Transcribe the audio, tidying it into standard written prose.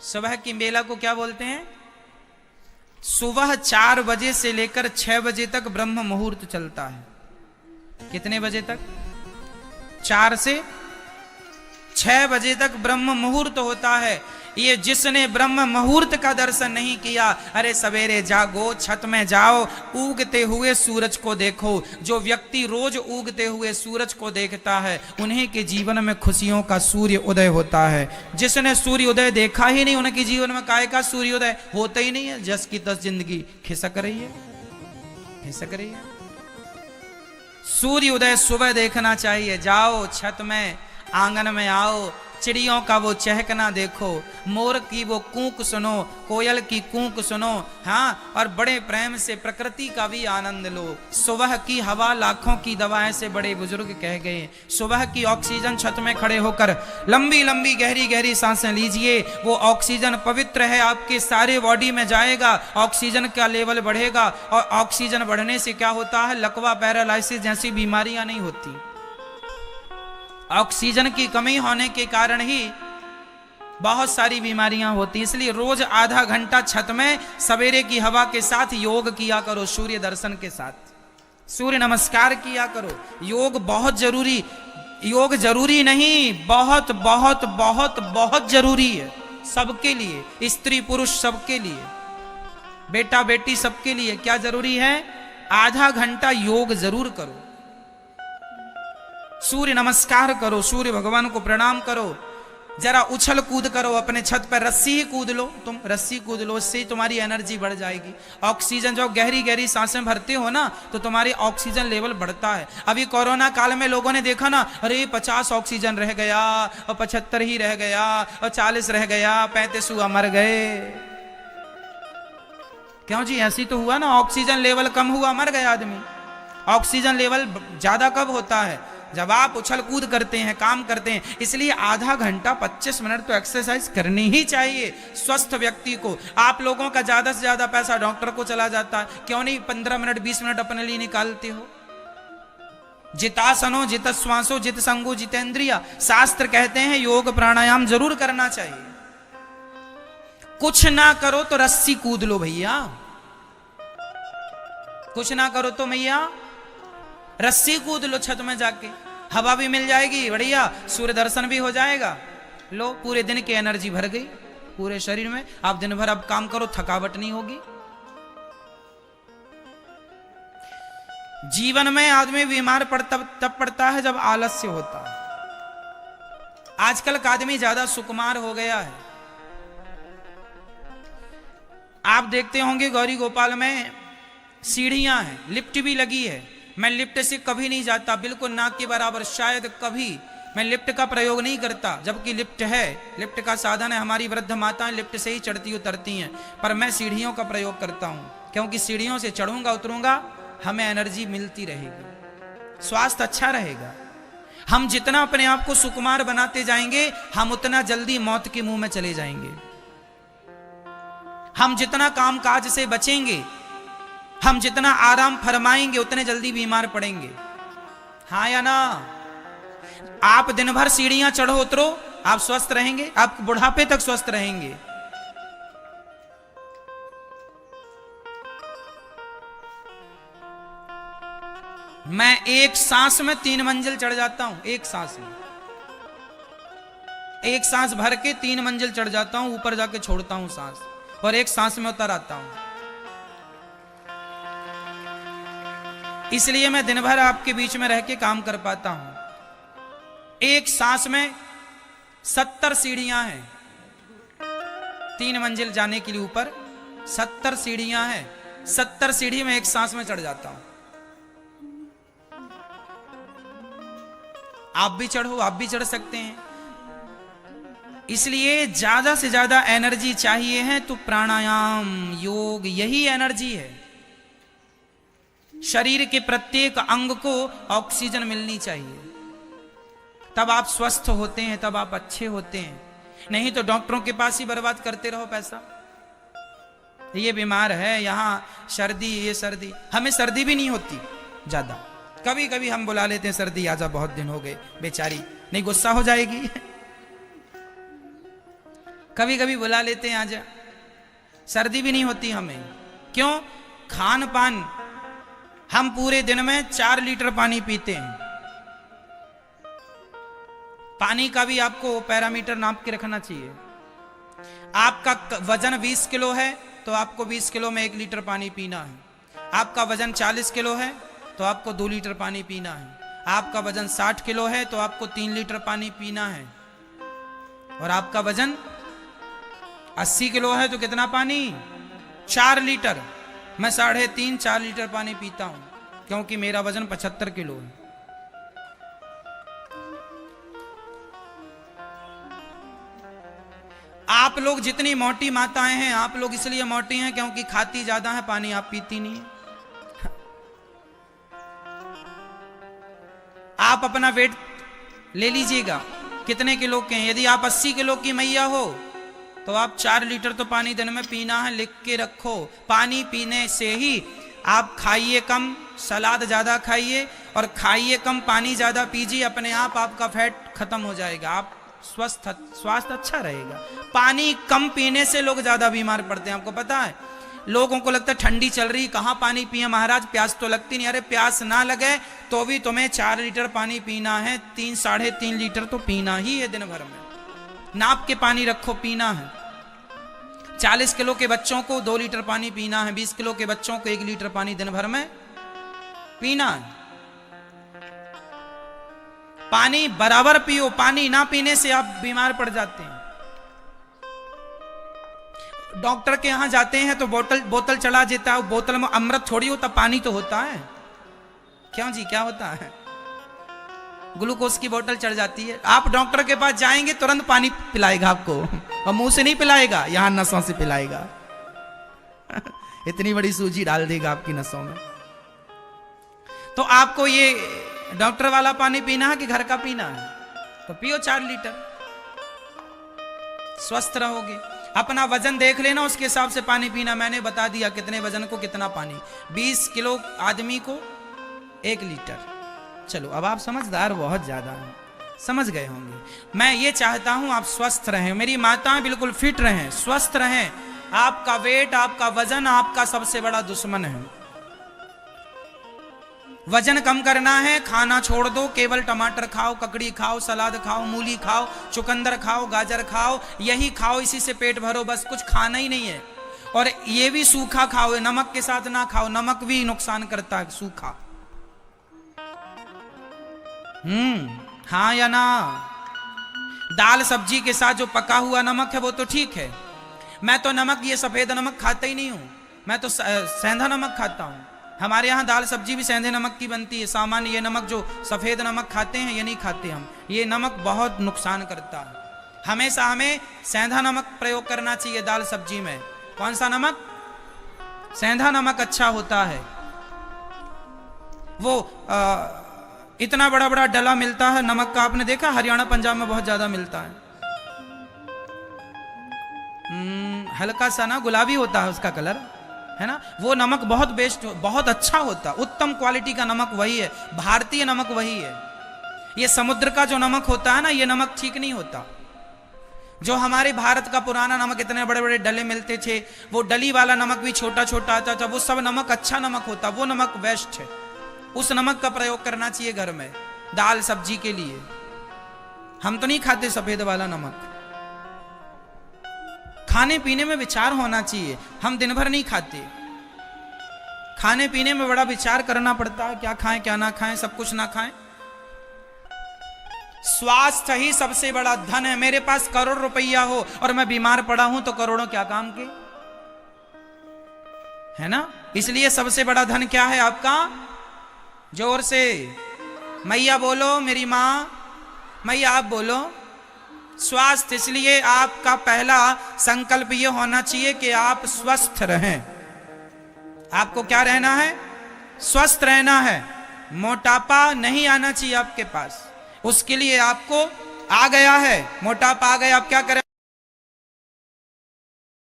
सुबह की बेला को क्या बोलते हैं? सुबह 4 बजे से लेकर 6 बजे तक ब्रह्म मुहूर्त चलता है। कितने बजे तक? 4 से 6 बजे तक ब्रह्म मुहूर्त होता है। ये जिसने ब्रह्म मुहूर्त का दर्शन नहीं किया, अरे सवेरे जागो, छत में जाओ, उगते हुए सूरज को देखो। जो व्यक्ति रोज उगते हुए सूरज को देखता है, उन्हीं के जीवन में खुशियों का सूर्य उदय होता है। जिसने सूर्य उदय देखा ही नहीं, उनके जीवन में काहे का सूर्य उदय होता ही नहीं है। जस की तस जिंदगी खिसक रही है, खिसक रही है। सूर्य उदय सुबह देखना चाहिए। जाओ छत में, आंगन में आओ, चिड़ियों का वो चहकना देखो, मोर की वो कूक सुनो, कोयल की कूक सुनो, हाँ, और बड़े प्रेम से प्रकृति का भी आनंद लो। सुबह की हवा लाखों की दवा, ऐसे बड़े बुजुर्ग कह गए। सुबह की ऑक्सीजन, छत में खड़े होकर लंबी लंबी गहरी गहरी सांसें लीजिए। वो ऑक्सीजन पवित्र है, आपके सारे बॉडी में जाएगा, ऑक्सीजन का लेवल बढ़ेगा, और ऑक्सीजन बढ़ने से क्या होता है? लकवा, पैरालाइसिस जैसी बीमारियां नहीं होती। ऑक्सीजन की कमी होने के कारण ही बहुत सारी बीमारियां होती। इसलिए रोज आधा घंटा छत में सवेरे की हवा के साथ योग किया करो, सूर्य दर्शन के साथ सूर्य नमस्कार किया करो। योग बहुत जरूरी, योग जरूरी नहीं, बहुत बहुत बहुत बहुत जरूरी है सबके लिए, स्त्री पुरुष सबके लिए, बेटा बेटी सबके लिए। क्या जरूरी है? आधा घंटा योग जरूर करो, सूर्य नमस्कार करो, सूर्य भगवान को प्रणाम करो, जरा उछल कूद करो, अपने छत पर रस्सी ही कूद लो, तुम रस्सी कूद लो, इससे तुम्हारी एनर्जी बढ़ जाएगी। ऑक्सीजन, जब गहरी गहरी सांसें भरते हो ना, तो तुम्हारी ऑक्सीजन लेवल बढ़ता है। अभी कोरोना काल में लोगों ने देखा ना, अरे 50 ऑक्सीजन रह गया, और 75 ही रह गया, और 40 रह गया, 35 हुआ, मर गए। क्यों जी? ऐसी तो हुआ ना, ऑक्सीजन लेवल कम हुआ, मर गया आदमी। ऑक्सीजन लेवल ज्यादा कब होता है? जब आप उछल कूद करते हैं, काम करते हैं। इसलिए आधा घंटा 25 मिनट तो एक्सरसाइज करनी ही चाहिए स्वस्थ व्यक्ति को। आप लोगों का ज्यादा से ज्यादा पैसा डॉक्टर को चला जाता है, क्यों नहीं 15 मिनट 20 मिनट अपने लिए निकालते हो? जितासनो जित श्वासो जित संगो जितेंद्रिया, शास्त्र कहते हैं योग प्राणायाम जरूर करना चाहिए। कुछ ना करो तो रस्सी कूद लो भैया, कुछ ना करो तो भैया रस्सी कूद लो, छत में जाके हवा भी मिल जाएगी बढ़िया, सूर्य दर्शन भी हो जाएगा। लो, पूरे दिन की एनर्जी भर गई पूरे शरीर में। आप दिन भर अब काम करो, थकावट नहीं होगी। जीवन में आदमी बीमार तब पड़ता है जब आलस्य होता है। आजकल का आदमी ज्यादा सुकुमार हो गया है। आप देखते होंगे गौरी गोपाल में सीढ़ियां हैं, लिफ्ट भी लगी है। मैं लिफ्ट से कभी नहीं जाता, बिल्कुल नाक के बराबर, शायद कभी मैं लिफ्ट का प्रयोग नहीं करता, जबकि लिफ्ट है, लिफ्ट का साधन है। हमारी वृद्ध माताएं लिफ्ट से ही चढ़ती उतरती हैं, पर मैं सीढ़ियों का प्रयोग करता हूं, क्योंकि सीढ़ियों से चढ़ूंगा उतरूंगा, हमें एनर्जी मिलती रहेगी, स्वास्थ्य अच्छा रहेगा। हम जितना अपने आप को सुकुमार बनाते जाएंगे, हम उतना जल्दी मौत के मुंह में चले जाएंगे। हम जितना काम काज से बचेंगे, हम जितना आराम फरमाएंगे, उतने जल्दी बीमार पड़ेंगे। हाँ या ना? आप दिन भर सीढ़ियां चढ़ो उतरो, आप स्वस्थ रहेंगे, आप बुढ़ापे तक स्वस्थ रहेंगे। मैं एक सांस में 3 मंजिल चढ़ जाता हूं, एक सांस में, एक सांस भर के 3 मंजिल चढ़ जाता हूं, ऊपर जाके छोड़ता हूं सांस, और एक सांस में उतर आता हूं। इसलिए मैं दिन भर आपके बीच में रह के काम कर पाता हूं। एक सांस में 70 सीढ़ियां हैं, 3 मंजिल जाने के लिए ऊपर 70 सीढ़ियां हैं। 70 सीढ़ी में एक सांस में चढ़ जाता हूं। आप भी चढ़ो, आप भी चढ़ सकते हैं। इसलिए ज्यादा से ज्यादा एनर्जी चाहिए है तो प्राणायाम, योग, यही एनर्जी है। शरीर के प्रत्येक अंग को ऑक्सीजन मिलनी चाहिए, तब आप स्वस्थ होते हैं, तब आप अच्छे होते हैं। नहीं तो डॉक्टरों के पास ही बर्बाद करते रहो पैसा। ये बीमार है, यहां सर्दी, ये सर्दी, हमें सर्दी भी नहीं होती ज्यादा। कभी कभी हम बुला लेते हैं, सर्दी आजा, बहुत दिन हो गए, बेचारी नहीं गुस्सा हो जाएगी। कभी कभी बुला लेते हैं आजा, सर्दी भी नहीं होती हमें। क्यों? खान पान, हम पूरे दिन में 4 लीटर पानी पीते हैं। पानी का भी आपको पैरामीटर नाप के रखना चाहिए। आपका वजन 20 किलो है तो आपको 20 किलो में 1 लीटर पानी पीना है। आपका वजन 40 किलो है तो आपको 2 लीटर पानी पीना है। आपका वजन 60 किलो है तो आपको 3 लीटर पानी पीना है। और आपका वजन 80 किलो है तो कितना पानी? 4 लीटर। मैं 3.5 4 लीटर पानी पीता हूं क्योंकि मेरा वजन 75 किलो है। आप लोग जितनी मोटी माताएं हैं, आप लोग इसलिए मोटी हैं क्योंकि खाती ज्यादा है, पानी आप पीती नहीं है। आप अपना वेट ले लीजिएगा कितने किलो के हैं। यदि आप 80 किलो की मैया हो तो आप 4 लीटर तो पानी दिन में पीना है, लिख के रखो। पानी पीने से ही आप खाइए कम, सलाद ज्यादा खाइए और खाइए कम, पानी ज्यादा पीजिए, अपने आप आपका फैट खत्म हो जाएगा, आप स्वास्थ्य अच्छा रहेगा। पानी कम पीने से लोग ज्यादा बीमार पड़ते हैं। आपको पता है, लोगों को लगता है ठंडी चल रही कहां पानी पिए महाराज, प्यास तो लगती नहीं। अरे प्यास ना लगे तो भी तुम्हें 4 लीटर पानी पीना है, 3 3.5 लीटर तो पीना ही है दिन भर में। नाप के पानी रखो, पीना है। 40 किलो के बच्चों को 2 लीटर पानी पीना है, 20 किलो के बच्चों को 1 लीटर पानी दिन भर में पीना है। पानी बराबर पियो, पानी ना पीने से आप बीमार पड़ जाते हैं। डॉक्टर के यहां जाते हैं तो बोतल चढ़ा देता है, बोतल में अमृत थोड़ी होता, पानी तो होता है। क्यों जी, क्या होता है? ग्लूकोज की बोतल चढ़ जाती है। आप डॉक्टर के पास जाएंगे तुरंत पानी पिलाएगा आपको, और मुंह से नहीं पिलाएगा, यहां नसों से पिलाएगा। इतनी बड़ी सूजी डाल देगा आपकी नसों में। तो आपको ये डॉक्टर वाला पानी पीना है कि घर का पीना है? तो पियो 4 लीटर, स्वस्थ रहोगे। अपना वजन देख लेना, उसके हिसाब से पानी पीना। मैंने बता दिया कितने वजन को कितना पानी। 20 किलो आदमी को 1 लीटर। चलो अब आप समझदार बहुत ज्यादा हैं, समझ गए होंगे। मैं ये चाहता हूं आप स्वस्थ रहें, मेरी माताएं बिल्कुल फिट रहें, स्वस्थ रहें। आपका वेट, आपका वजन आपका सबसे बड़ा दुश्मन है। वजन कम करना है, खाना छोड़ दो, केवल टमाटर खाओ, ककड़ी खाओ, सलाद खाओ, मूली खाओ, चुकंदर खाओ, गाजर खाओ, यही खाओ, इसी से पेट भरो, बस कुछ खाना ही नहीं है। और ये भी सूखा खाओ, नमक के साथ ना खाओ, नमक भी नुकसान करता है सूखा। हाँ या ना? दाल सब्जी के साथ जो पका हुआ नमक है वो तो ठीक है। मैं तो नमक, ये सफेद नमक खाता ही नहीं हूं, मैं तो सेंधा नमक खाता हूं। हमारे यहाँ दाल सब्जी भी सेंधे नमक की बनती है। सामान्य ये नमक जो सफेद नमक खाते हैं ये नहीं खाते हम, ये नमक बहुत नुकसान करता है। हमेशा हमें सेंधा नमक प्रयोग करना चाहिए दाल सब्जी में। कौन सा नमक? सेंधा नमक अच्छा होता है। वो इतना बड़ा बड़ा डला मिलता है नमक का, आपने देखा? हरियाणा पंजाब में बहुत ज्यादा मिलता है। हल्का सा ना गुलाबी होता है उसका कलर, है ना? वो नमक बहुत बेस्ट, बहुत अच्छा होता, उत्तम क्वालिटी का नमक वही है, भारतीय नमक वही है। ये समुद्र का जो नमक होता है ना, ये नमक ठीक नहीं होता। जो हमारे भारत का पुराना नमक, इतने बड़े बड़े डले मिलते थे, वो डली वाला नमक भी छोटा छोटा आता था, वो सब नमक अच्छा नमक होता, वो नमक बेस्ट है। उस नमक का प्रयोग करना चाहिए घर में दाल सब्जी के लिए। हम तो नहीं खाते सफेद वाला नमक। खाने पीने में विचार होना चाहिए, हम दिन भर नहीं खाते। खाने पीने में बड़ा विचार करना पड़ता है, क्या खाएं क्या ना खाएं, सब कुछ ना खाएं। स्वास्थ्य ही सबसे बड़ा धन है। मेरे पास करोड़ रुपया हो और मैं बीमार पड़ा हूं तो करोड़ों क्या काम के, है ना? इसलिए सबसे बड़ा धन क्या है आपका? जोर से मैया बोलो, मेरी मां, मैया आप बोलो। स्वास्थ्य। इसलिए आपका पहला संकल्प यह होना चाहिए कि आप स्वस्थ रहें। आपको क्या रहना है? स्वस्थ रहना है। मोटापा नहीं आना चाहिए आपके पास। उसके लिए आपको आ गया है मोटापा, आ गया, आप क्या करें?